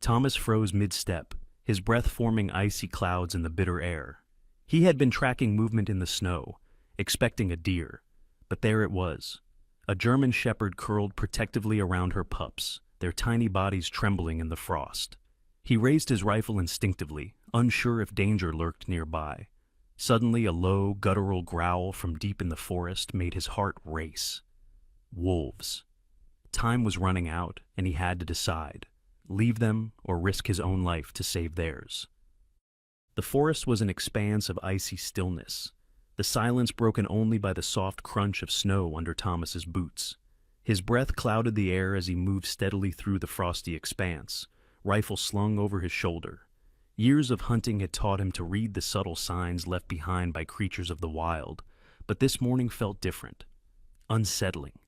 Thomas froze mid-step, his breath forming icy clouds in the bitter air. He had been tracking movement in the snow, expecting a deer, but there it was. A German shepherd curled protectively around her pups, their tiny bodies trembling in the frost. He raised his rifle instinctively, unsure if danger lurked nearby. Suddenly, a low, guttural growl from deep in the forest made his heart race. Wolves. Time was running out, and he had to decide: leave them or risk his own life to save theirs. The forest was an expanse of icy stillness, the silence broken only by the soft crunch of snow under Thomas's boots. His breath clouded the air as he moved steadily through the frosty expanse, rifle slung over his shoulder. Years of hunting had taught him to read the subtle signs left behind by creatures of the wild, but this morning felt different, unsettling.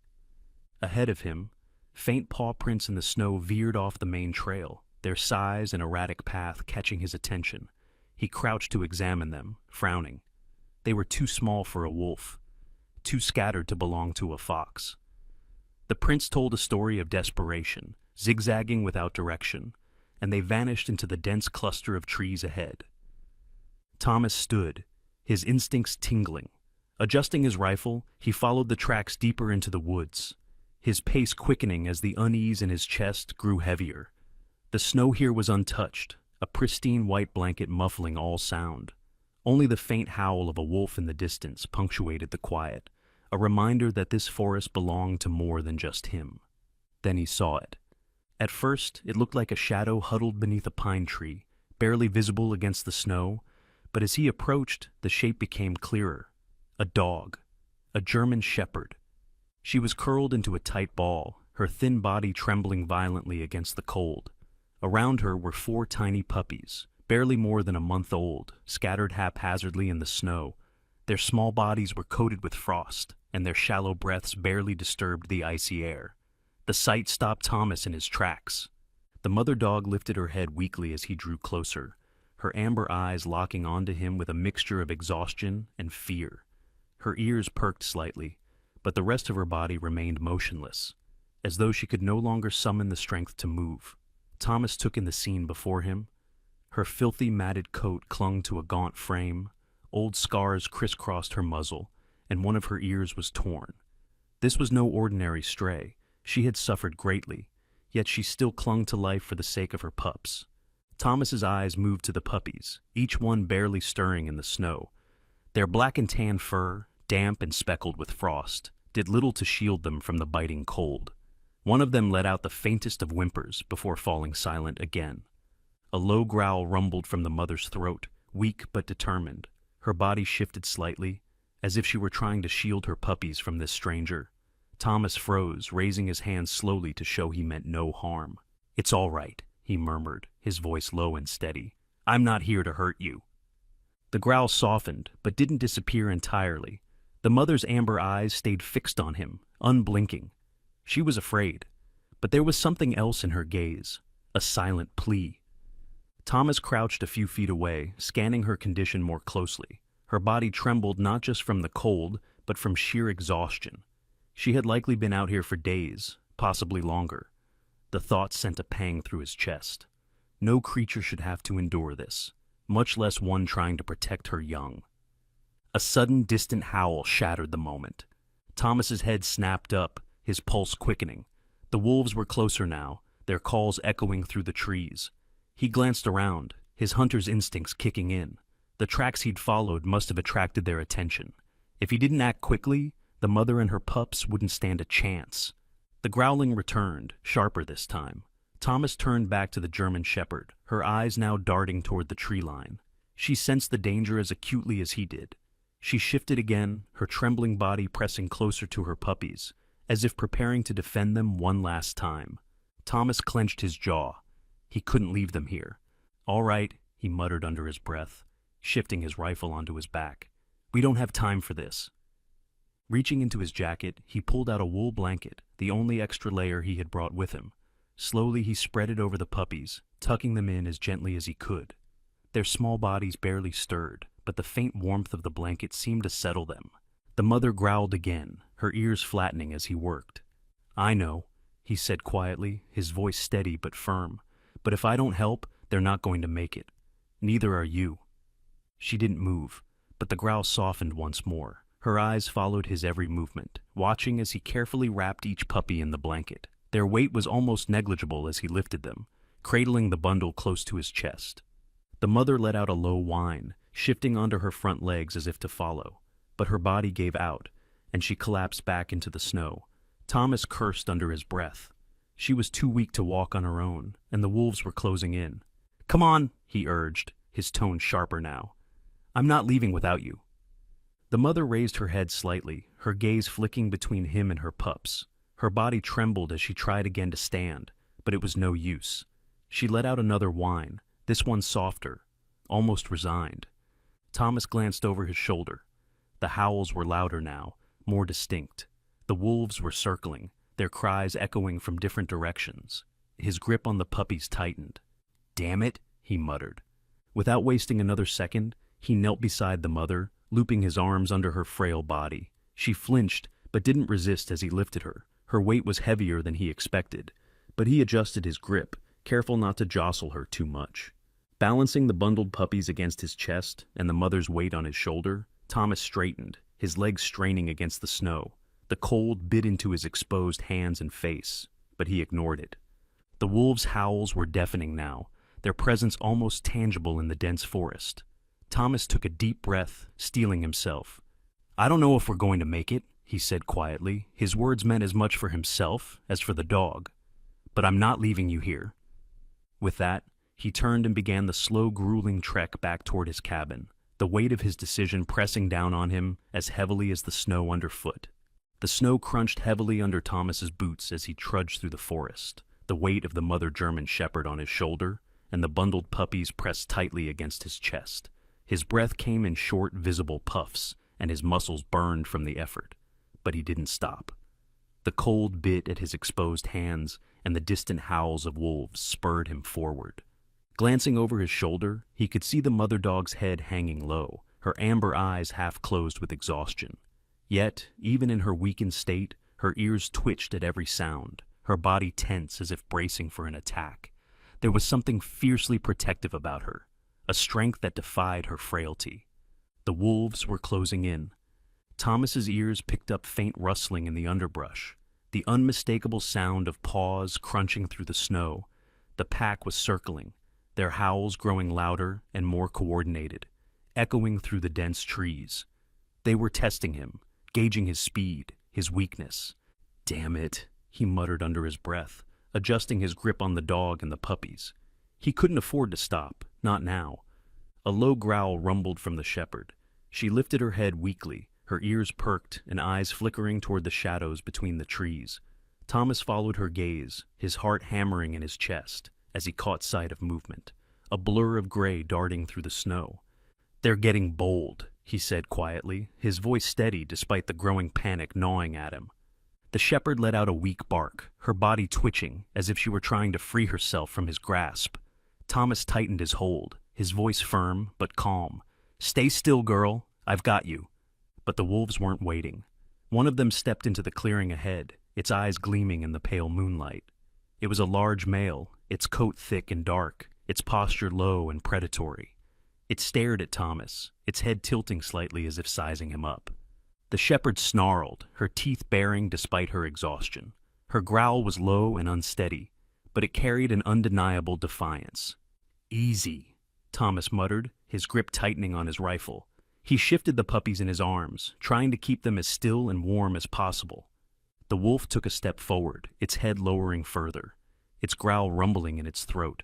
Ahead of him, faint paw prints in the snow veered off the main trail, their size and erratic path catching his attention. He crouched to examine them, frowning. They were too small for a wolf, too scattered to belong to a fox. The prints told a story of desperation, zigzagging without direction, and they vanished into the dense cluster of trees ahead. Thomas stood, his instincts tingling. Adjusting his rifle, he followed the tracks deeper into the woods, his pace quickening as the unease in his chest grew heavier. The snow here was untouched, a pristine white blanket muffling all sound. Only the faint howl of a wolf in the distance punctuated the quiet, a reminder that this forest belonged to more than just him. Then he saw it. At first, it looked like a shadow huddled beneath a pine tree, barely visible against the snow, but as he approached, the shape became clearer. A dog. A German shepherd. She was curled into a tight ball, her thin body trembling violently against the cold. Around her were 4 tiny puppies, barely more than a month old, scattered haphazardly in the snow. Their small bodies were coated with frost, and their shallow breaths barely disturbed the icy air. The sight stopped Thomas in his tracks. The mother dog lifted her head weakly as he drew closer, her amber eyes locking onto him with a mixture of exhaustion and fear. Her ears perked slightly, but the rest of her body remained motionless, as though she could no longer summon the strength to move. Thomas took in the scene before him. Her filthy, matted coat clung to a gaunt frame, old scars crisscrossed her muzzle, and one of her ears was torn. This was no ordinary stray. She had suffered greatly, yet she still clung to life for the sake of her pups. Thomas's eyes moved to the puppies, each one barely stirring in the snow. Their black and tan fur, damp and speckled with frost, did little to shield them from the biting cold. One of them let out the faintest of whimpers before falling silent again. A low growl rumbled from the mother's throat, weak but determined. Her body shifted slightly, as if she were trying to shield her puppies from this stranger. Thomas froze, raising his hand slowly to show he meant no harm. "It's all right," he murmured, his voice low and steady. "I'm not here to hurt you." The growl softened, but didn't disappear entirely. The mother's amber eyes stayed fixed on him, unblinking. She was afraid, but there was something else in her gaze, a silent plea. Thomas crouched a few feet away, scanning her condition more closely. Her body trembled not just from the cold, but from sheer exhaustion. She had likely been out here for days, possibly longer. The thought sent a pang through his chest. No creature should have to endure this, much less one trying to protect her young. A sudden, distant howl shattered the moment. Thomas's head snapped up, his pulse quickening. The wolves were closer now, their calls echoing through the trees. He glanced around, his hunter's instincts kicking in. The tracks he'd followed must have attracted their attention. If he didn't act quickly, the mother and her pups wouldn't stand a chance. The growling returned, sharper this time. Thomas turned back to the German shepherd, her eyes now darting toward the tree line. She sensed the danger as acutely as he did. She shifted again, her trembling body pressing closer to her puppies, as if preparing to defend them one last time. Thomas clenched his jaw. He couldn't leave them here. "All right," he muttered under his breath, shifting his rifle onto his back. "We don't have time for this." Reaching into his jacket, he pulled out a wool blanket, the only extra layer he had brought with him. Slowly he spread it over the puppies, tucking them in as gently as he could. Their small bodies barely stirred, but the faint warmth of the blanket seemed to settle them. The mother growled again, her ears flattening as he worked. "I know," he said quietly, his voice steady but firm. But if I don't help, they're not going to make it. Neither are you." She didn't move, but the growl softened once more. Her eyes followed his every movement, watching as he carefully wrapped each puppy in the blanket. Their weight was almost negligible as he lifted them, cradling the bundle close to his chest. The mother let out a low whine, shifting onto her front legs as if to follow, but her body gave out, and she collapsed back into the snow. Thomas cursed under his breath. She was too weak to walk on her own, and the wolves were closing in. "Come on," he urged, his tone sharper now. "I'm not leaving without you." The mother raised her head slightly, her gaze flicking between him and her pups. Her body trembled as she tried again to stand, but it was no use. She let out another whine, this one softer, almost resigned. Thomas glanced over his shoulder. The howls were louder now, more distinct. The wolves were circling, their cries echoing from different directions. His grip on the puppies tightened. "Damn it," he muttered. Without wasting another second, he knelt beside the mother, looping his arms under her frail body. She flinched, but didn't resist as he lifted her. Her weight was heavier than he expected, but he adjusted his grip, careful not to jostle her too much. Balancing the bundled puppies against his chest and the mother's weight on his shoulder, Thomas straightened, his legs straining against the snow. The cold bit into his exposed hands and face, but he ignored it. The wolves' howls were deafening now, their presence almost tangible in the dense forest. Thomas took a deep breath, steeling himself. "I don't know if we're going to make it," he said quietly. His words meant as much for himself as for the dog. "But I'm not leaving you here." With that, he turned and began the slow, grueling trek back toward his cabin, the weight of his decision pressing down on him as heavily as the snow underfoot. The snow crunched heavily under Thomas's boots as he trudged through the forest, the weight of the mother German shepherd on his shoulder, and the bundled puppies pressed tightly against his chest. His breath came in short, visible puffs, and his muscles burned from the effort. But he didn't stop. The cold bit at his exposed hands, and the distant howls of wolves spurred him forward. Glancing over his shoulder, he could see the mother dog's head hanging low, her amber eyes half closed with exhaustion. Yet, even in her weakened state, her ears twitched at every sound, her body tense as if bracing for an attack. There was something fiercely protective about her, a strength that defied her frailty. The wolves were closing in. Thomas's ears picked up faint rustling in the underbrush, the unmistakable sound of paws crunching through the snow. The pack was circling, their howls growing louder and more coordinated, echoing through the dense trees. They were testing him, gauging his speed, his weakness. "Damn it," he muttered under his breath, adjusting his grip on the dog and the puppies. He couldn't afford to stop, not now. A low growl rumbled from the shepherd. She lifted her head weakly, her ears perked and eyes flickering toward the shadows between the trees. Thomas followed her gaze, his heart hammering in his chest, as he caught sight of movement, a blur of gray darting through the snow. "They're getting bold," he said quietly, his voice steady despite the growing panic gnawing at him. The shepherd let out a weak bark, her body twitching as if she were trying to free herself from his grasp. Thomas tightened his hold, his voice firm but calm. "Stay still, girl. I've got you." But the wolves weren't waiting. One of them stepped into the clearing ahead, its eyes gleaming in the pale moonlight. It was a large male, its coat thick and dark, its posture low and predatory. It stared at Thomas, its head tilting slightly as if sizing him up. The shepherd snarled, her teeth baring despite her exhaustion. Her growl was low and unsteady, but it carried an undeniable defiance. "Easy," Thomas muttered, his grip tightening on his rifle. He shifted the puppies in his arms, trying to keep them as still and warm as possible. The wolf took a step forward, its head lowering further, its growl rumbling in its throat.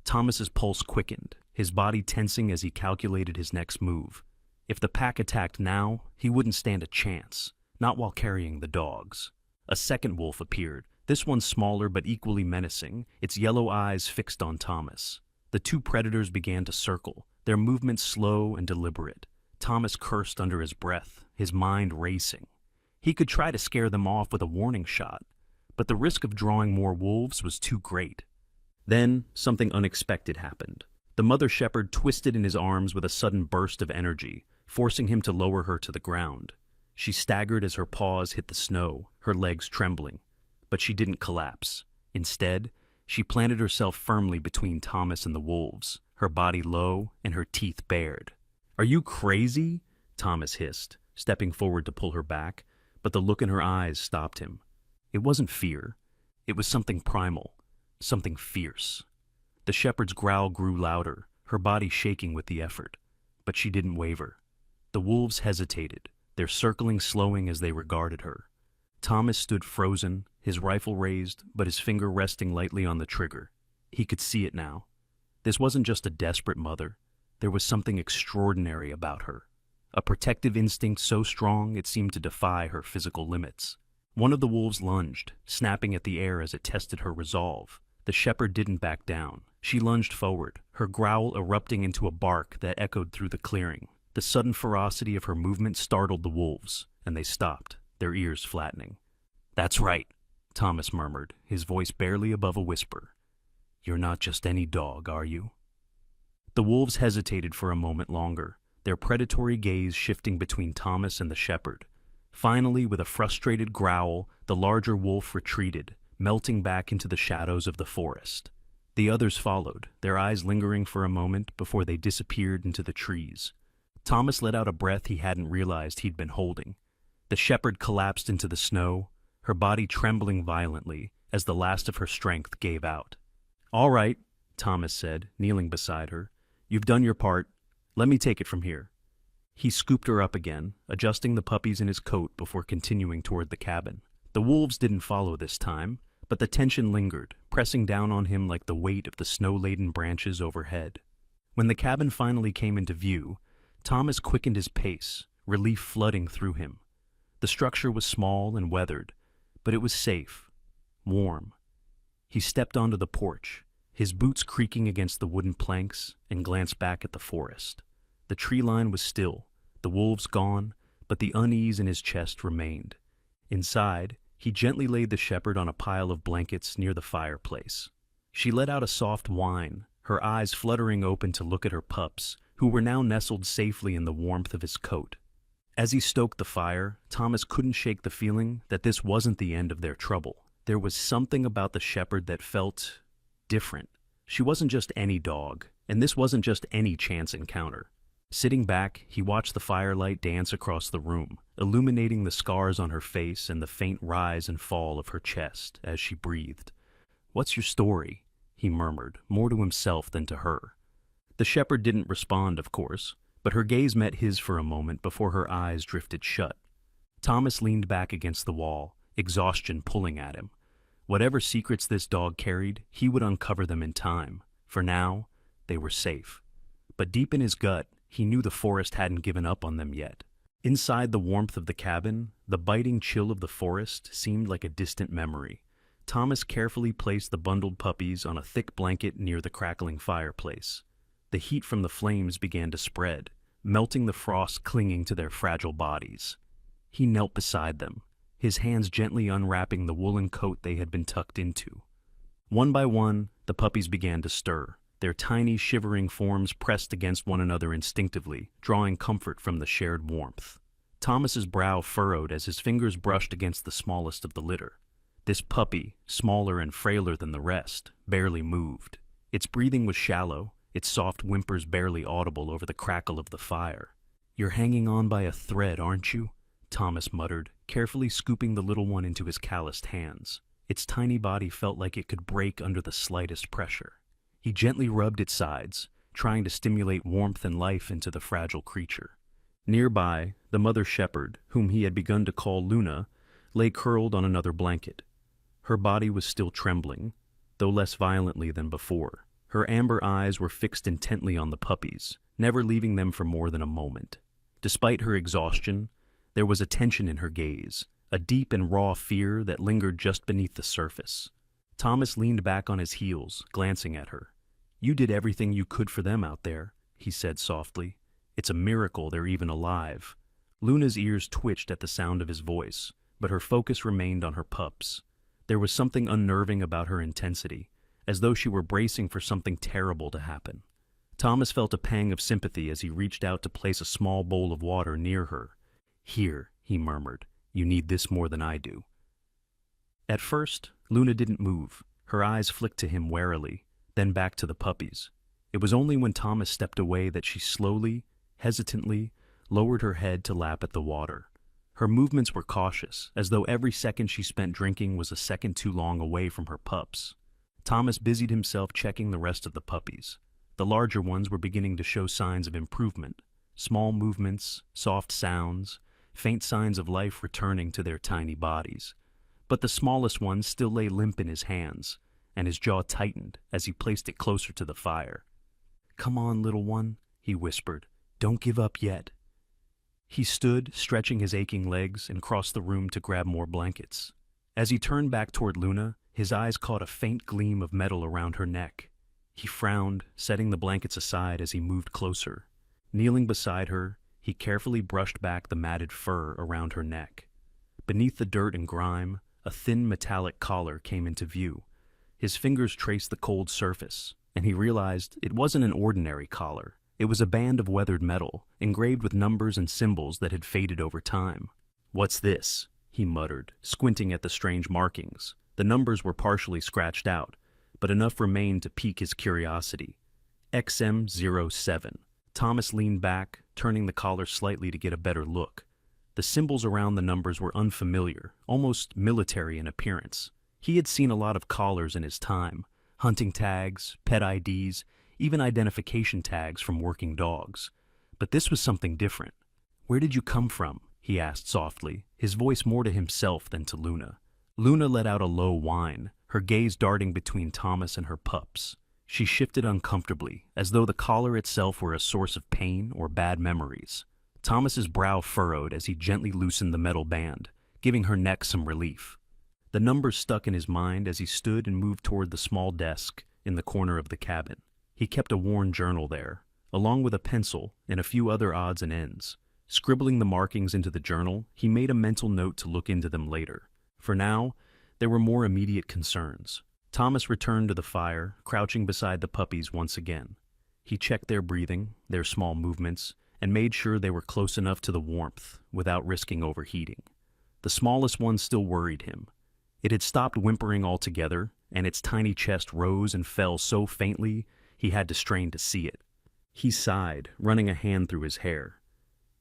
Thomas's pulse quickened, his body tensing as he calculated his next move. If the pack attacked now, he wouldn't stand a chance, not while carrying the dogs. A second wolf appeared, this one smaller but equally menacing, its yellow eyes fixed on Thomas. The two predators began to circle, their movements slow and deliberate. Thomas cursed under his breath, his mind racing. He could try to scare them off with a warning shot, but the risk of drawing more wolves was too great. Then, something unexpected happened. The mother shepherd twisted in his arms with a sudden burst of energy, forcing him to lower her to the ground. She staggered as her paws hit the snow, her legs trembling. But she didn't collapse. Instead, She planted herself firmly between Thomas and the wolves, her body low and her teeth bared. "Are you crazy?" Thomas hissed, stepping forward to pull her back, but the look in her eyes stopped him. It wasn't fear. It was something primal, something fierce. The shepherd's growl grew louder, her body shaking with the effort, but she didn't waver. The wolves hesitated, their circling slowing as they regarded her. Thomas stood frozen, his rifle raised, but his finger resting lightly on the trigger. He could see it now. This wasn't just a desperate mother. There was something extraordinary about her. A protective instinct so strong it seemed to defy her physical limits. One of the wolves lunged, snapping at the air as it tested her resolve. The shepherd didn't back down. She lunged forward, her growl erupting into a bark that echoed through the clearing. The sudden ferocity of her movement startled the wolves, and they stopped, their ears flattening. "That's right," Thomas murmured, his voice barely above a whisper. "You're not just any dog, are you?" The wolves hesitated for a moment longer, their predatory gaze shifting between Thomas and the shepherd. Finally, with a frustrated growl, the larger wolf retreated, melting back into the shadows of the forest. The others followed, their eyes lingering for a moment before they disappeared into the trees. Thomas let out a breath he hadn't realized he'd been holding. The shepherd collapsed into the snow, her body trembling violently as the last of her strength gave out. "All right," Thomas said, kneeling beside her. "You've done your part. Let me take it from here." He scooped her up again, adjusting the puppies in his coat before continuing toward the cabin. The wolves didn't follow this time, but the tension lingered, pressing down on him like the weight of the snow-laden branches overhead. When the cabin finally came into view, Thomas quickened his pace, relief flooding through him. The structure was small and weathered, but it was safe, warm. He stepped onto the porch, his boots creaking against the wooden planks, and glanced back at the forest. The tree line was still, the wolves gone, but the unease in his chest remained. Inside, he gently laid the shepherd on a pile of blankets near the fireplace. She let out a soft whine, her eyes fluttering open to look at her pups, who were now nestled safely in the warmth of his coat. As he stoked the fire, Thomas couldn't shake the feeling that this wasn't the end of their trouble. There was something about the shepherd that felt different. She wasn't just any dog, and this wasn't just any chance encounter. Sitting back, he watched the firelight dance across the room, illuminating the scars on her face and the faint rise and fall of her chest as she breathed. "What's your story?" he murmured, more to himself than to her. The shepherd didn't respond, of course, but her gaze met his for a moment before her eyes drifted shut. Thomas leaned back against the wall, exhaustion pulling at him. Whatever secrets this dog carried, he would uncover them in time. For now, they were safe. But deep in his gut, he knew the forest hadn't given up on them yet. Inside the warmth of the cabin, the biting chill of the forest seemed like a distant memory. Thomas carefully placed the bundled puppies on a thick blanket near the crackling fireplace. The heat from the flames began to spread, melting the frost clinging to their fragile bodies. He knelt beside them, his hands gently unwrapping the woolen coat they had been tucked into. One by one, the puppies began to stir, their tiny, shivering forms pressed against one another instinctively, drawing comfort from the shared warmth. Thomas's brow furrowed as his fingers brushed against the smallest of the litter. This puppy, smaller and frailer than the rest, barely moved. Its breathing was shallow, its soft whimpers barely audible over the crackle of the fire. "You're hanging on by a thread, aren't you?" Thomas muttered, carefully scooping the little one into his calloused hands. Its tiny body felt like it could break under the slightest pressure. He gently rubbed its sides, trying to stimulate warmth and life into the fragile creature. Nearby, the mother shepherd, whom he had begun to call Luna, lay curled on another blanket. Her body was still trembling, though less violently than before. Her amber eyes were fixed intently on the puppies, never leaving them for more than a moment. Despite her exhaustion, there was a tension in her gaze, a deep and raw fear that lingered just beneath the surface. Thomas leaned back on his heels, glancing at her. "You did everything you could for them out there," he said softly. "It's a miracle they're even alive." Luna's ears twitched at the sound of his voice, but her focus remained on her pups. There was something unnerving about her intensity, as though she were bracing for something terrible to happen. Thomas felt a pang of sympathy as he reached out to place a small bowl of water near her. "Here," he murmured, "you need this more than I do." At first, Luna didn't move, Her eyes flicked to him warily, then back to the puppies. It was only when Thomas stepped away that she slowly, hesitantly, lowered her head to lap at the water. Her movements were cautious, as though every second she spent drinking was a second too long away from her pups. Thomas busied himself checking the rest of the puppies. The larger ones were beginning to show signs of improvement. Small movements, soft sounds, faint signs of life returning to their tiny bodies. But the smallest one still lay limp in his hands, and his jaw tightened as he placed it closer to the fire. "Come on, little one," he whispered. "Don't give up yet." He stood, stretching his aching legs, and crossed the room to grab more blankets. As he turned back toward Luna, his eyes caught a faint gleam of metal around her neck. He frowned, setting the blankets aside as he moved closer. Kneeling beside her, he carefully brushed back the matted fur around her neck. Beneath the dirt and grime, a thin metallic collar came into view. His fingers traced the cold surface, and he realized it wasn't an ordinary collar. It was a band of weathered metal, engraved with numbers and symbols that had faded over time. "What's this?" he muttered, squinting at the strange markings. The numbers were partially scratched out, but enough remained to pique his curiosity. XM07. Thomas leaned back, turning the collar slightly to get a better look. The symbols around the numbers were unfamiliar, almost military in appearance. He had seen a lot of collars in his time: hunting tags, pet IDs, even identification tags from working dogs. But this was something different. "Where did you come from?" he asked softly, his voice more to himself than to Luna. Luna let out a low whine, her gaze darting between Thomas and her pups. She shifted uncomfortably, as though the collar itself were a source of pain or bad memories. Thomas's brow furrowed as he gently loosened the metal band, giving her neck some relief. The numbers stuck in his mind as he stood and moved toward the small desk in the corner of the cabin. He kept a worn journal there, along with a pencil and a few other odds and ends. Scribbling the markings into the journal, he made a mental note to look into them later. For now, there were more immediate concerns. Thomas returned to the fire, crouching beside the puppies once again. He checked their breathing, their small movements, and made sure they were close enough to the warmth without risking overheating. The smallest one still worried him. It had stopped whimpering altogether, and its tiny chest rose and fell so faintly he had to strain to see it. He sighed, running a hand through his hair.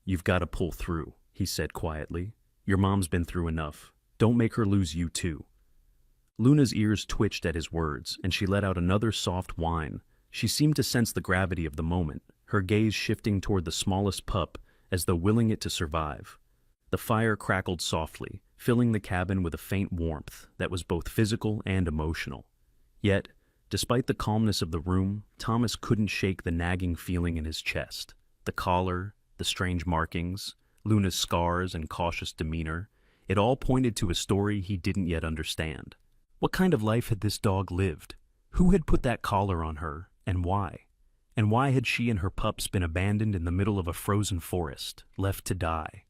"You've got to pull through," he said quietly. "Your mom's been through enough. Don't make her lose you too." Luna's ears twitched at his words, and she let out another soft whine. She seemed to sense the gravity of the moment, her gaze shifting toward the smallest pup as though willing it to survive. The fire crackled softly, filling the cabin with a faint warmth that was both physical and emotional. Yet, despite the calmness of the room, Thomas couldn't shake the nagging feeling in his chest. The collar, the strange markings, Luna's scars and cautious demeanor, it all pointed to a story he didn't yet understand. What kind of life had this dog lived? Who had put that collar on her, and why? And why had she and her pups been abandoned in the middle of a frozen forest, left to die?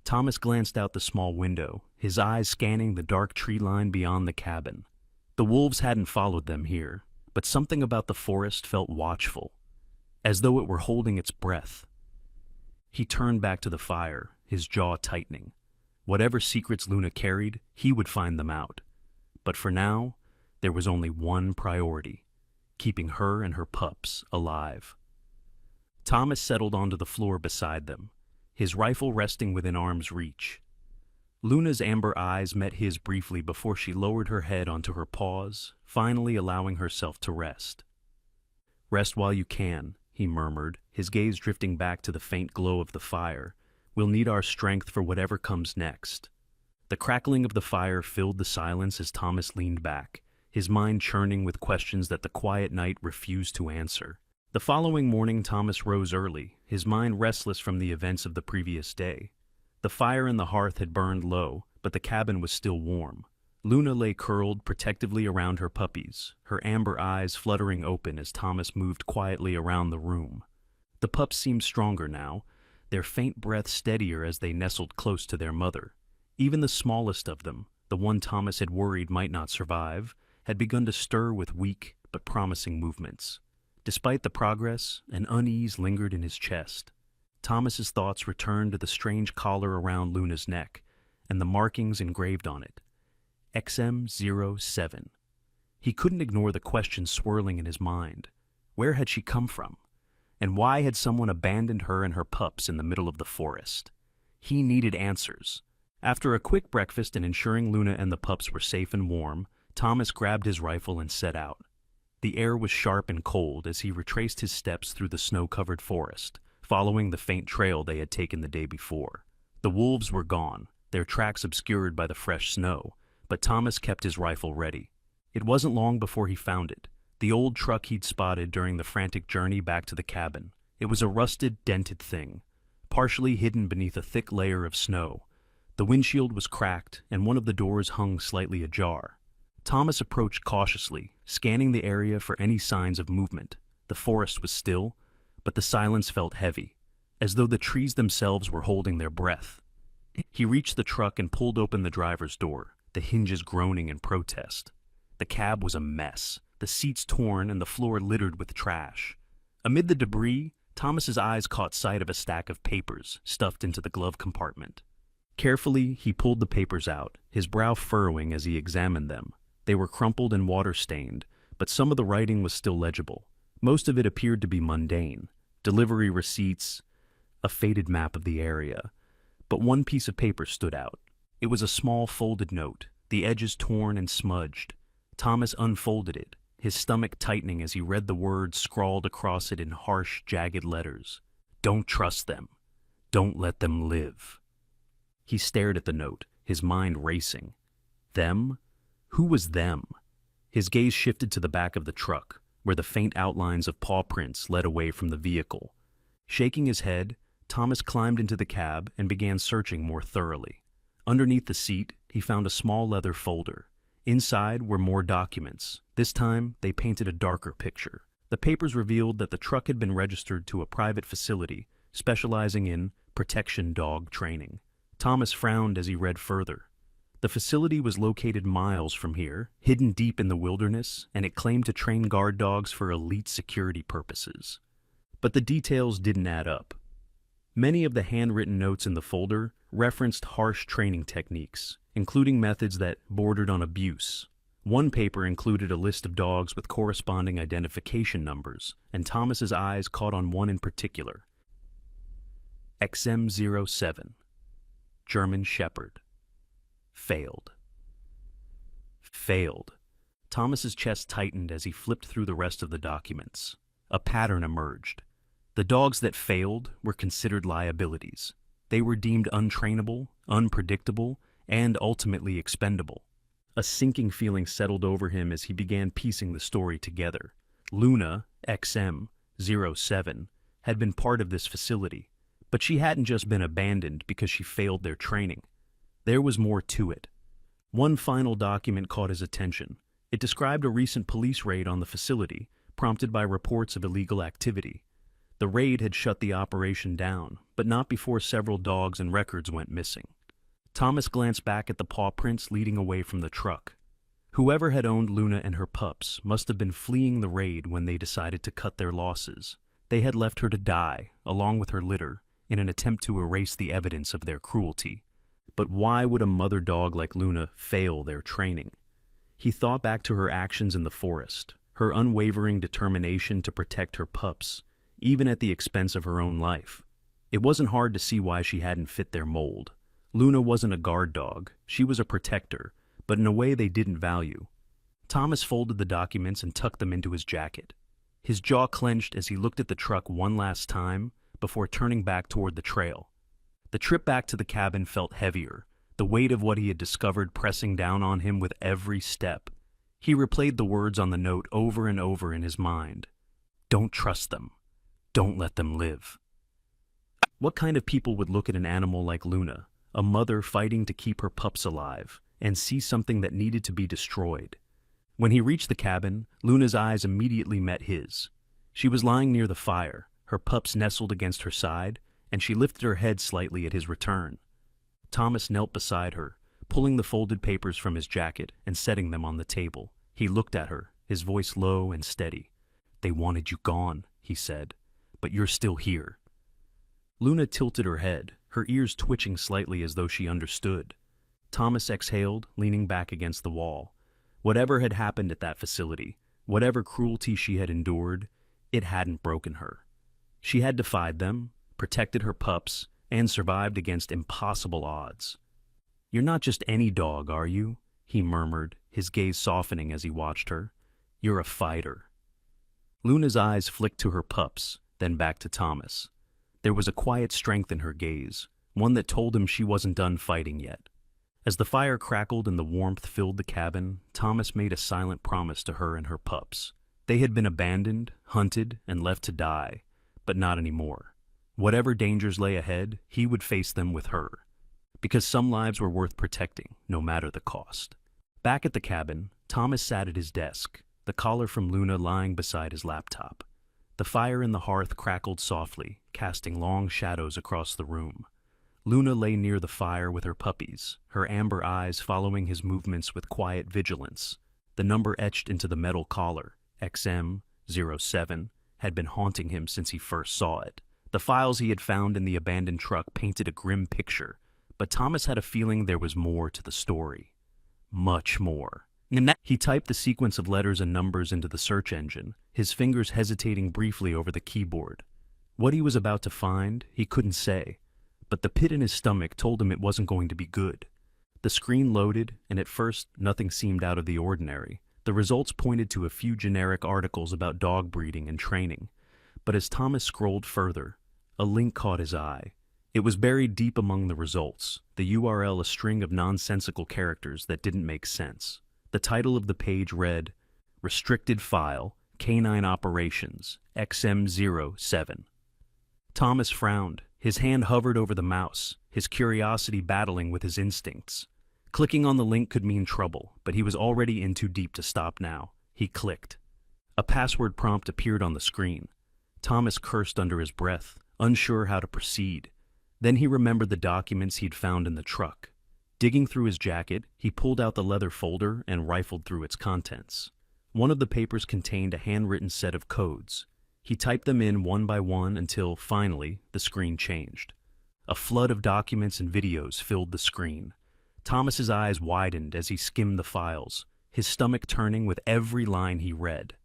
Thomas glanced out the small window, his eyes scanning the dark tree line beyond the cabin. The wolves hadn't followed them here, but something about the forest felt watchful, as though it were holding its breath. He turned back to the fire, his jaw tightening. Whatever secrets Luna carried, he would find them out. But for now, there was only one priority: keeping her and her pups alive. Thomas settled onto the floor beside them, his rifle resting within arm's reach. Luna's amber eyes met his briefly before she lowered her head onto her paws, finally allowing herself to rest. "Rest while you can," he murmured, his gaze drifting back to the faint glow of the fire. "We'll need our strength for whatever comes next." The crackling of the fire filled the silence as Thomas leaned back, his mind churning with questions that the quiet night refused to answer. The following morning Thomas rose early, his mind restless from the events of the previous day. The fire in the hearth had burned low, but the cabin was still warm. Luna lay curled protectively around her puppies, her amber eyes fluttering open as Thomas moved quietly around the room. The pups seemed stronger now, their faint breath steadier as they nestled close to their mother. Even the smallest of them, the one Thomas had worried might not survive, had begun to stir with weak but promising movements. Despite the progress, an unease lingered in his chest. Thomas's thoughts returned to the strange collar around Luna's neck and the markings engraved on it. XM07. He couldn't ignore the questions swirling in his mind. Where had she come from? And why had someone abandoned her and her pups in the middle of the forest? He needed answers. After a quick breakfast and ensuring Luna and the pups were safe and warm, Thomas grabbed his rifle and set out. The air was sharp and cold as he retraced his steps through the snow-covered forest, following the faint trail they had taken the day before. The wolves were gone, their tracks obscured by the fresh snow, but Thomas kept his rifle ready. It wasn't long before he found it, the old truck he'd spotted during the frantic journey back to the cabin. It was a rusted, dented thing, partially hidden beneath a thick layer of snow. The windshield was cracked, and one of the doors hung slightly ajar. Thomas approached cautiously, scanning the area for any signs of movement. The forest was still, but the silence felt heavy, as though the trees themselves were holding their breath. He reached the truck and pulled open the driver's door, the hinges groaning in protest. The cab was a mess, the seats torn and the floor littered with trash. Amid the debris, Thomas's eyes caught sight of a stack of papers stuffed into the glove compartment. Carefully, he pulled the papers out, his brow furrowing as he examined them. They were crumpled and water-stained, but some of the writing was still legible. Most of it appeared to be mundane. Delivery receipts, a faded map of the area. But one piece of paper stood out. It was a small folded note, the edges torn and smudged. Thomas unfolded it, his stomach tightening as he read the words scrawled across it in harsh, jagged letters. "Don't trust them. Don't let them live." He stared at the note, his mind racing. Them? Who was them? His gaze shifted to the back of the truck, where the faint outlines of paw prints led away from the vehicle. Shaking his head, Thomas climbed into the cab and began searching more thoroughly. Underneath the seat, he found a small leather folder. Inside were more documents. This time, they painted a darker picture. The papers revealed that the truck had been registered to a private facility specializing in protection dog training. Thomas frowned as he read further. The facility was located miles from here, hidden deep in the wilderness, and it claimed to train guard dogs for elite security purposes. But the details didn't add up. Many of the handwritten notes in the folder referenced harsh training techniques, including methods that bordered on abuse. One paper included a list of dogs with corresponding identification numbers, and Thomas's eyes caught on one in particular. XM07, German Shepherd. Failed. Failed. Thomas's chest tightened as he flipped through the rest of the documents. A pattern emerged. The dogs that failed were considered liabilities. They were deemed untrainable, unpredictable, and ultimately expendable. A sinking feeling settled over him as he began piecing the story together. Luna, XM07, had been part of this facility, but she hadn't just been abandoned because she failed their training. There was more to it. One final document caught his attention. It described a recent police raid on the facility, prompted by reports of illegal activity. The raid had shut the operation down, but not before several dogs and records went missing. Thomas glanced back at the paw prints leading away from the truck. Whoever had owned Luna and her pups must have been fleeing the raid when they decided to cut their losses. They had left her to die, along with her litter, in an attempt to erase the evidence of their cruelty. But why would a mother dog like Luna fail their training? He thought back to her actions in the forest, her unwavering determination to protect her pups, even at the expense of her own life. It wasn't hard to see why she hadn't fit their mold. Luna wasn't a guard dog, she was a protector, but in a way they didn't value. Thomas folded the documents and tucked them into his jacket. His jaw clenched as he looked at the truck one last time before turning back toward the trail. The trip back to the cabin felt heavier, the weight of what he had discovered pressing down on him with every step. He replayed the words on the note over and over in his mind. Don't trust them. Don't let them live. What kind of people would look at an animal like Luna, a mother fighting to keep her pups alive, and see something that needed to be destroyed? When he reached the cabin, Luna's eyes immediately met his. She was lying near the fire, her pups nestled against her side, and she lifted her head slightly at his return. Thomas knelt beside her, pulling the folded papers from his jacket and setting them on the table. He looked at her, his voice low and steady. "They wanted you gone," he said, "but you're still here." Luna tilted her head, her ears twitching slightly as though she understood. Thomas exhaled, leaning back against the wall. Whatever had happened at that facility, whatever cruelty she had endured, it hadn't broken her. She had defied them, protected her pups, and survived against impossible odds. "You're not just any dog, are you?" he murmured, his gaze softening as he watched her. "You're a fighter." Luna's eyes flicked to her pups, then back to Thomas. There was a quiet strength in her gaze, one that told him she wasn't done fighting yet. As the fire crackled and the warmth filled the cabin, Thomas made a silent promise to her and her pups. They had been abandoned, hunted, and left to die, but not anymore. Whatever dangers lay ahead, he would face them with her. Because some lives were worth protecting, no matter the cost. Back at the cabin, Thomas sat at his desk, the collar from Luna lying beside his laptop. The fire in the hearth crackled softly, casting long shadows across the room. Luna lay near the fire with her puppies, her amber eyes following his movements with quiet vigilance. The number etched into the metal collar, XM07, had been haunting him since he first saw it. The files he had found in the abandoned truck painted a grim picture, but Thomas had a feeling there was more to the story. Much more. He typed the sequence of letters and numbers into the search engine, his fingers hesitating briefly over the keyboard. What he was about to find, he couldn't say, but the pit in his stomach told him it wasn't going to be good. The screen loaded, and at first nothing seemed out of the ordinary. The results pointed to a few generic articles about dog breeding and training. But as Thomas scrolled further, a link caught his eye. It was buried deep among the results, the URL a string of nonsensical characters that didn't make sense. The title of the page read, "Restricted File, Canine Operations, XM07. Thomas frowned. His hand hovered over the mouse, his curiosity battling with his instincts. Clicking on the link could mean trouble, but he was already in too deep to stop now. He clicked. A password prompt appeared on the screen. Thomas cursed under his breath, unsure how to proceed. Then he remembered the documents he'd found in the truck. Digging through his jacket, he pulled out the leather folder and rifled through its contents. One of the papers contained a handwritten set of codes. He typed them in one by one until, finally, the screen changed. A flood of documents and videos filled the screen. Thomas's eyes widened as he skimmed the files, his stomach turning with every line he read.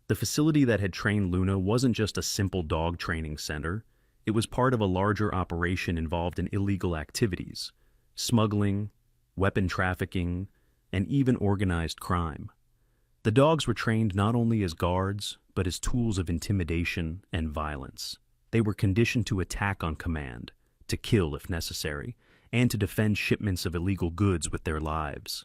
The facility that had trained Luna wasn't just a simple dog training center. It was part of a larger operation involved in illegal activities, smuggling, weapon trafficking, and even organized crime. The dogs were trained not only as guards, but as tools of intimidation and violence. They were conditioned to attack on command, to kill if necessary, and to defend shipments of illegal goods with their lives.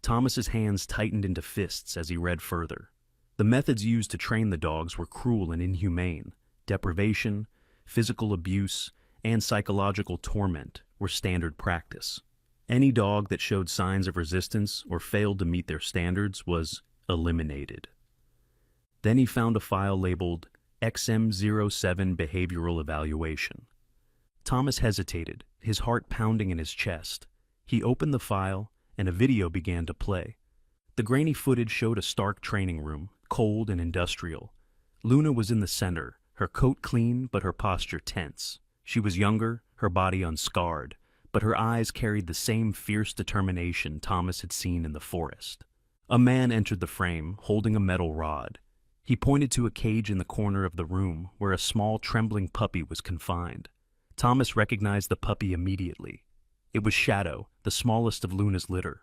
Thomas's hands tightened into fists as he read further. The methods used to train the dogs were cruel and inhumane. Deprivation, physical abuse, and psychological torment were standard practice. Any dog that showed signs of resistance or failed to meet their standards was eliminated. Then he found a file labeled XM07 Behavioral Evaluation. Thomas hesitated, his heart pounding in his chest. He opened the file, and a video began to play. The grainy footage showed a stark training room, cold and industrial. Luna was in the center, her coat clean but her posture tense. She was younger, her body unscarred, but her eyes carried the same fierce determination Thomas had seen in the forest. A man entered the frame, holding a metal rod. He pointed to a cage in the corner of the room where a small, trembling puppy was confined. Thomas recognized the puppy immediately. It was Shadow, the smallest of Luna's litter.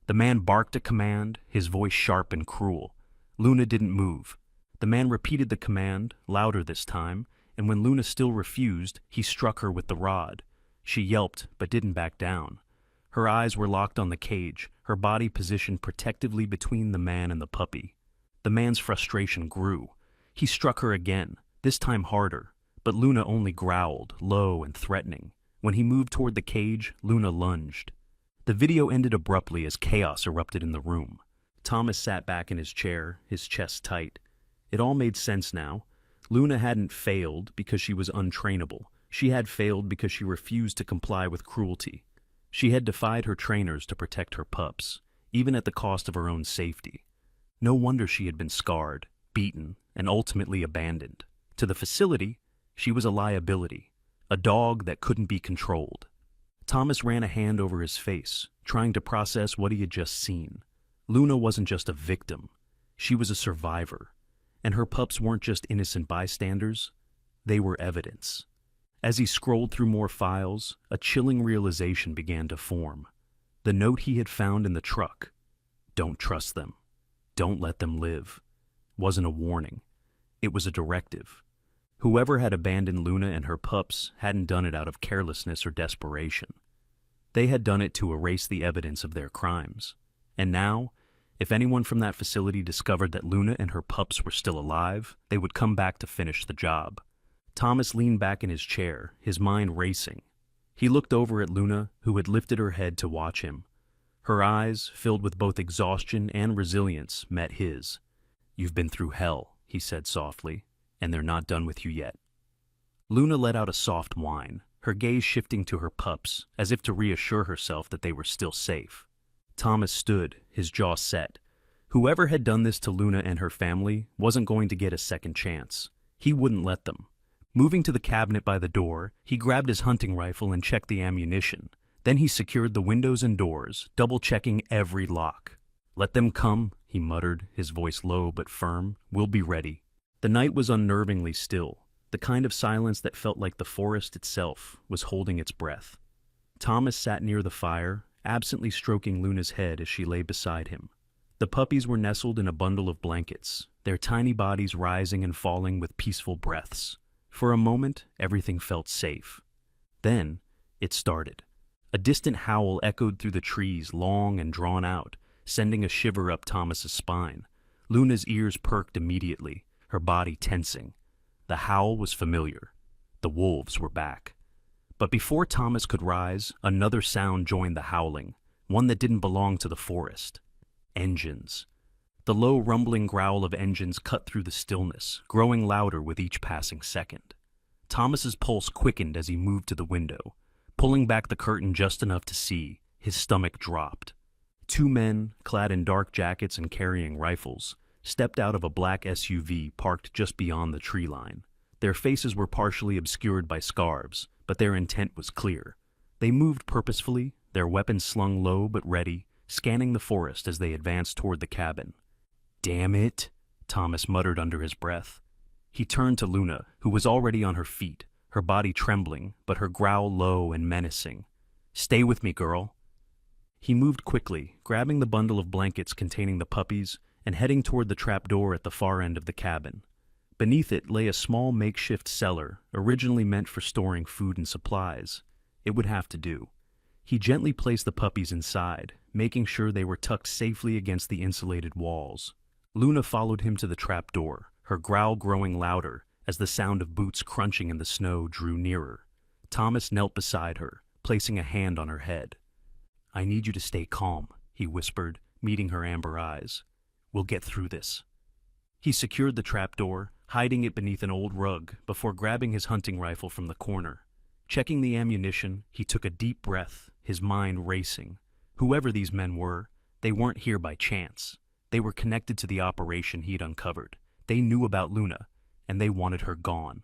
The man barked a command, his voice sharp and cruel. Luna didn't move. The man repeated the command, louder this time, and when Luna still refused, he struck her with the rod. She yelped, but didn't back down. Her eyes were locked on the cage, her body positioned protectively between the man and the puppy. The man's frustration grew. He struck her again, this time harder, but Luna only growled, low and threatening. When he moved toward the cage, Luna lunged. The video ended abruptly as chaos erupted in the room. Thomas sat back in his chair, his chest tight. It all made sense now. Luna hadn't failed because she was untrainable. She had failed because she refused to comply with cruelty. She had defied her trainers to protect her pups, even at the cost of her own safety. No wonder she had been scarred, beaten, and ultimately abandoned. To the facility, she was a liability, a dog that couldn't be controlled. Thomas ran a hand over his face, trying to process what he had just seen. Luna wasn't just a victim, she was a survivor, and her pups weren't just innocent bystanders, they were evidence. As he scrolled through more files, a chilling realization began to form. The note he had found in the truck, "Don't trust them. Don't let them live," wasn't a warning. It was a directive. Whoever had abandoned Luna and her pups hadn't done it out of carelessness or desperation. They had done it to erase the evidence of their crimes. And now, if anyone from that facility discovered that Luna and her pups were still alive, they would come back to finish the job. Thomas leaned back in his chair, his mind racing. He looked over at Luna, who had lifted her head to watch him. Her eyes, filled with both exhaustion and resilience, met his. "You've been through hell," he said softly, "and they're not done with you yet." Luna let out a soft whine, her gaze shifting to her pups, as if to reassure herself that they were still safe. Thomas stood, his jaw set. Whoever had done this to Luna and her family wasn't going to get a second chance. He wouldn't let them. Moving to the cabinet by the door, he grabbed his hunting rifle and checked the ammunition. Then he secured the windows and doors, double-checking every lock. "Let them come," he muttered, his voice low but firm. "We'll be ready." The night was unnervingly still, the kind of silence that felt like the forest itself was holding its breath. Thomas sat near the fire, absently stroking Luna's head as she lay beside him. The puppies were nestled in a bundle of blankets, their tiny bodies rising and falling with peaceful breaths. For a moment, everything felt safe. Then, it started. A distant howl echoed through the trees, long and drawn out, sending a shiver up Thomas's spine. Luna's ears perked immediately, her body tensing. The howl was familiar. The wolves were back. But before Thomas could rise, another sound joined the howling, one that didn't belong to the forest. Engines. The low rumbling growl of engines cut through the stillness, growing louder with each passing second. Thomas's pulse quickened as he moved to the window. Pulling back the curtain just enough to see, his stomach dropped. Two men, clad in dark jackets and carrying rifles, stepped out of a black SUV parked just beyond the tree line. Their faces were partially obscured by scarves, but their intent was clear. They moved purposefully, their weapons slung low but ready, scanning the forest as they advanced toward the cabin. "Damn it," Thomas muttered under his breath. He turned to Luna, who was already on her feet, her body trembling, but her growl low and menacing. "Stay with me, girl." He moved quickly, grabbing the bundle of blankets containing the puppies and heading toward the trapdoor at the far end of the cabin. Beneath it lay a small makeshift cellar, originally meant for storing food and supplies. It would have to do. He gently placed the puppies inside, making sure they were tucked safely against the insulated walls. Luna followed him to the trapdoor, her growl growing louder as the sound of boots crunching in the snow drew nearer. Thomas knelt beside her, placing a hand on her head. "I need you to stay calm," he whispered, meeting her amber eyes. "We'll get through this." He secured the trapdoor, hiding it beneath an old rug before grabbing his hunting rifle from the corner. Checking the ammunition, he took a deep breath, his mind racing. Whoever these men were, they weren't here by chance. They were connected to the operation he'd uncovered. They knew about Luna, and they wanted her gone.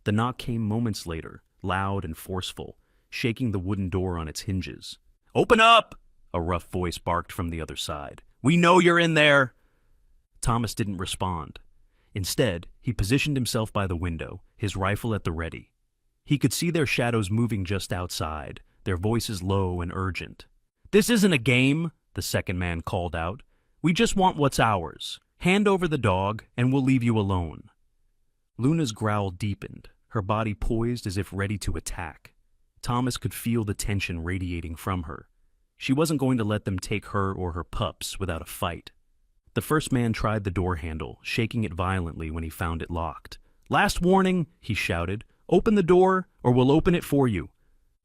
The knock came moments later, loud and forceful, shaking the wooden door on its hinges. "Open up!" a rough voice barked from the other side. "We know you're in there!" Thomas didn't respond. Instead, he positioned himself by the window, his rifle at the ready. He could see their shadows moving just outside, their voices low and urgent. "This isn't a game," the second man called out. "We just want what's ours. Hand over the dog, and we'll leave you alone." Luna's growl deepened, her body poised as if ready to attack. Thomas could feel the tension radiating from her. She wasn't going to let them take her or her pups without a fight. The first man tried the door handle, shaking it violently when he found it locked. "Last warning," he shouted. "Open the door, or we'll open it for you."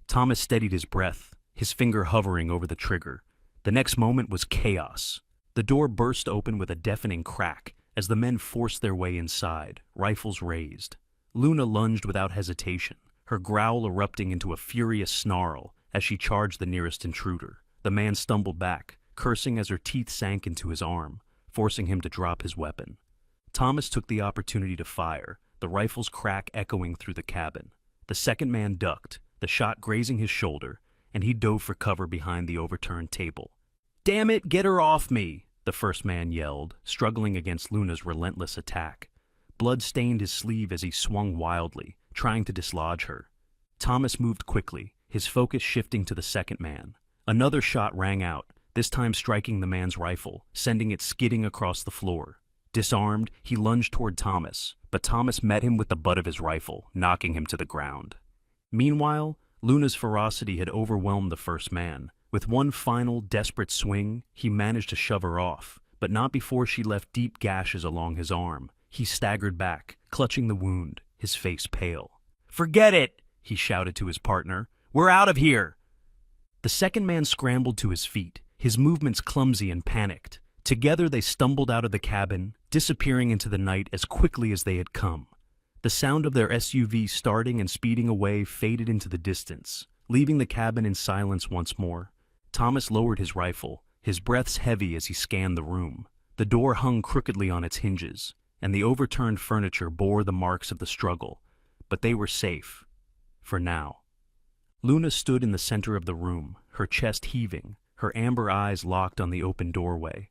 Thomas steadied his breath, his finger hovering over the trigger. The next moment was chaos. The door burst open with a deafening crack as the men forced their way inside, rifles raised. Luna lunged without hesitation, her growl erupting into a furious snarl as she charged the nearest intruder. The man stumbled back, cursing as her teeth sank into his arm, forcing him to drop his weapon. Thomas took the opportunity to fire, the rifle's crack echoing through the cabin. The second man ducked, the shot grazing his shoulder, and he dove for cover behind the overturned table. Damn it, get her off me, the first man yelled, struggling against Luna's relentless attack. Blood stained his sleeve as he swung wildly, trying to dislodge her. Thomas moved quickly, his focus shifting to the second man. Another shot rang out, this time striking the man's rifle, sending it skidding across the floor. Disarmed, he lunged toward Thomas, but Thomas met him with the butt of his rifle, knocking him to the ground. Meanwhile, Luna's ferocity had overwhelmed the first man. With one final, desperate swing, he managed to shove her off, but not before she left deep gashes along his arm. He staggered back, clutching the wound, his face pale. "Forget it!" he shouted to his partner. "We're out of here!" The second man scrambled to his feet, his movements clumsy and panicked. Together they stumbled out of the cabin, disappearing into the night as quickly as they had come. The sound of their SUV starting and speeding away faded into the distance, leaving the cabin in silence once more. Thomas lowered his rifle, his breaths heavy as he scanned the room. The door hung crookedly on its hinges, and the overturned furniture bore the marks of the struggle, but they were safe. For now. Luna stood in the center of the room, her chest heaving, her amber eyes locked on the open doorway.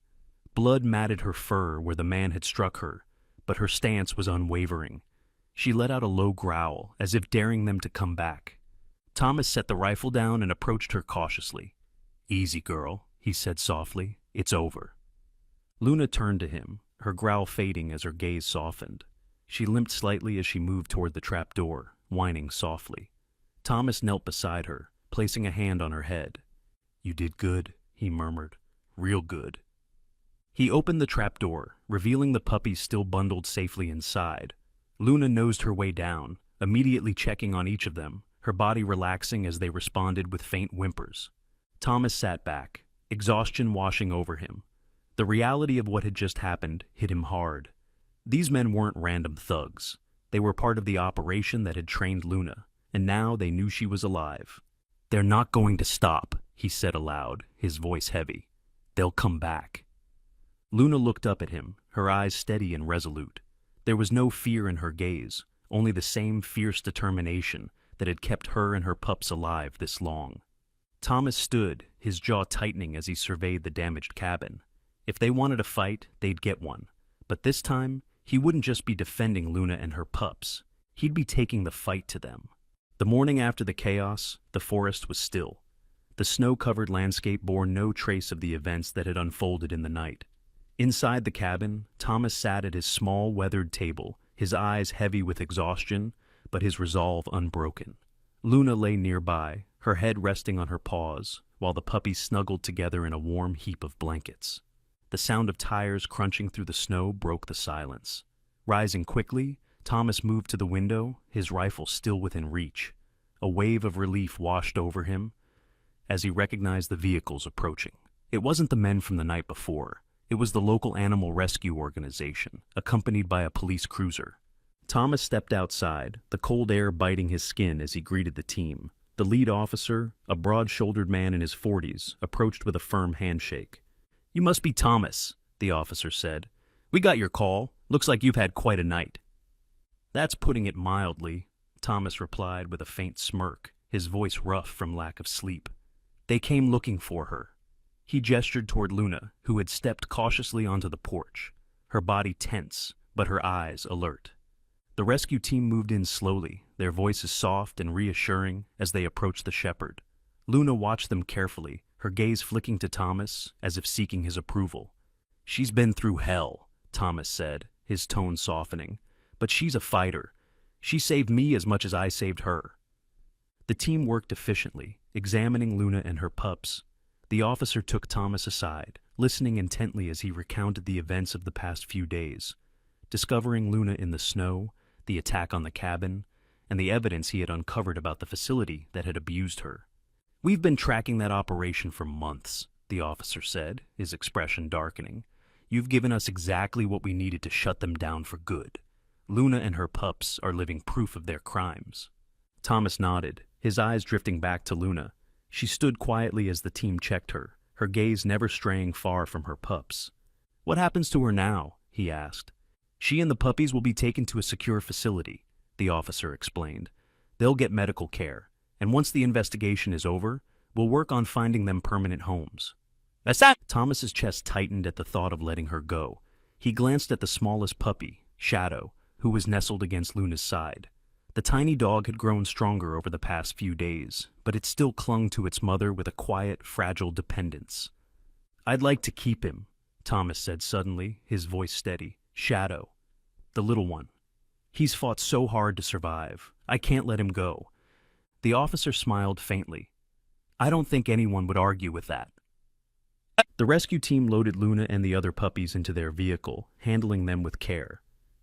Blood matted her fur where the man had struck her, but her stance was unwavering. She let out a low growl, as if daring them to come back. Thomas set the rifle down and approached her cautiously. "Easy, girl," he said softly. "It's over." Luna turned to him, her growl fading as her gaze softened. She limped slightly as she moved toward the trap door, whining softly. Thomas knelt beside her, placing a hand on her head. "You did good," he murmured. "Real good." He opened the trap door, revealing the puppies still bundled safely inside. Luna nosed her way down, immediately checking on each of them, her body relaxing as they responded with faint whimpers. Thomas sat back, exhaustion washing over him. The reality of what had just happened hit him hard. These men weren't random thugs. They were part of the operation that had trained Luna, and now they knew she was alive. "They're not going to stop," he said aloud, his voice heavy. "They'll come back." Luna looked up at him, her eyes steady and resolute. There was no fear in her gaze, only the same fierce determination that had kept her and her pups alive this long. Thomas stood, his jaw tightening as he surveyed the damaged cabin. If they wanted a fight, they'd get one. But this time, he wouldn't just be defending Luna and her pups. He'd be taking the fight to them. The morning after the chaos, the forest was still. The snow-covered landscape bore no trace of the events that had unfolded in the night. Inside the cabin, Thomas sat at his small, weathered table, his eyes heavy with exhaustion, but his resolve unbroken. Luna lay nearby, her head resting on her paws, while the puppies snuggled together in a warm heap of blankets. The sound of tires crunching through the snow broke the silence. Rising quickly, Thomas moved to the window, his rifle still within reach. A wave of relief washed over him as he recognized the vehicles approaching. It wasn't the men from the night before. It was the local animal rescue organization, accompanied by a police cruiser. Thomas stepped outside, the cold air biting his skin as he greeted the team. The lead officer, a broad-shouldered man in his 40s, approached with a firm handshake. "You must be Thomas," the officer said. "We got your call. Looks like you've had quite a night." "That's putting it mildly," Thomas replied with a faint smirk, his voice rough from lack of sleep. "They came looking for her." He gestured toward Luna, who had stepped cautiously onto the porch, her body tense, but her eyes alert. The rescue team moved in slowly, their voices soft and reassuring as they approached the shepherd. Luna watched them carefully, her gaze flicking to Thomas as if seeking his approval. "She's been through hell," Thomas said, his tone softening. "But she's a fighter. She saved me as much as I saved her." The team worked efficiently, examining Luna and her pups. The officer took Thomas aside, listening intently as he recounted the events of the past few days, discovering Luna in the snow, the attack on the cabin, and the evidence he had uncovered about the facility that had abused her. "We've been tracking that operation for months," the officer said, his expression darkening. "You've given us exactly what we needed to shut them down for good. Luna and her pups are living proof of their crimes." Thomas nodded, his eyes drifting back to Luna. She stood quietly as the team checked her, her gaze never straying far from her pups. "What happens to her now?" he asked. "She and the puppies will be taken to a secure facility," the officer explained. "They'll get medical care, and once the investigation is over, we'll work on finding them permanent homes." That's that. Thomas's chest tightened at the thought of letting her go. He glanced at the smallest puppy, Shadow, who was nestled against Luna's side. The tiny dog had grown stronger over the past few days, but it still clung to its mother with a quiet, fragile dependence. "I'd like to keep him," Thomas said suddenly, his voice steady. "Shadow. The little one. He's fought so hard to survive. I can't let him go." The officer smiled faintly. "I don't think anyone would argue with that." The rescue team loaded Luna and the other puppies into their vehicle, handling them with care.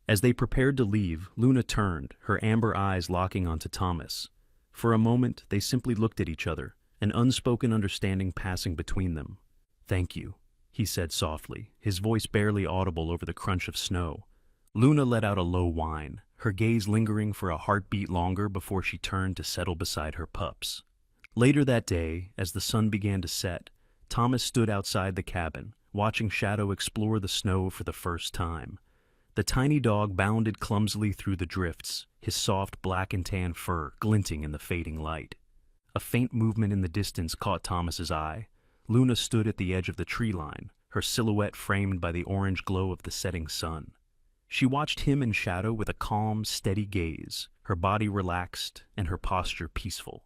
As they prepared to leave, Luna turned, her amber eyes locking onto Thomas. For a moment, they simply looked at each other, an unspoken understanding passing between them. "Thank you," he said softly, his voice barely audible over the crunch of snow. Luna let out a low whine, her gaze lingering for a heartbeat longer before she turned to settle beside her pups. Later that day, as the sun began to set, Thomas stood outside the cabin, watching Shadow explore the snow for the first time. The tiny dog bounded clumsily through the drifts, his soft black and tan fur glinting in the fading light. A faint movement in the distance caught Thomas's eye. Luna stood at the edge of the tree line, her silhouette framed by the orange glow of the setting sun. She watched him and Shadow with a calm, steady gaze, her body relaxed and her posture peaceful.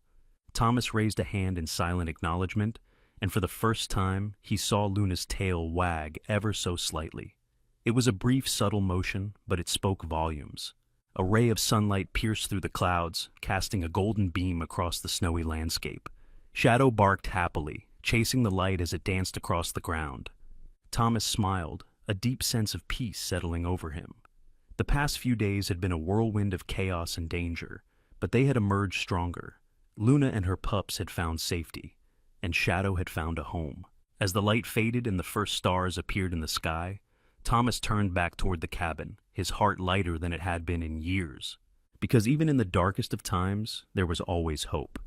Thomas raised a hand in silent acknowledgement, and for the first time, he saw Luna's tail wag ever so slightly. It was a brief, subtle motion, but it spoke volumes. A ray of sunlight pierced through the clouds, casting a golden beam across the snowy landscape. Shadow barked happily, chasing the light as it danced across the ground. Thomas smiled, a deep sense of peace settling over him. The past few days had been a whirlwind of chaos and danger, but they had emerged stronger. Luna and her pups had found safety, and Shadow had found a home. As the light faded and the first stars appeared in the sky, Thomas turned back toward the cabin, his heart lighter than it had been in years. Because even in the darkest of times, there was always hope.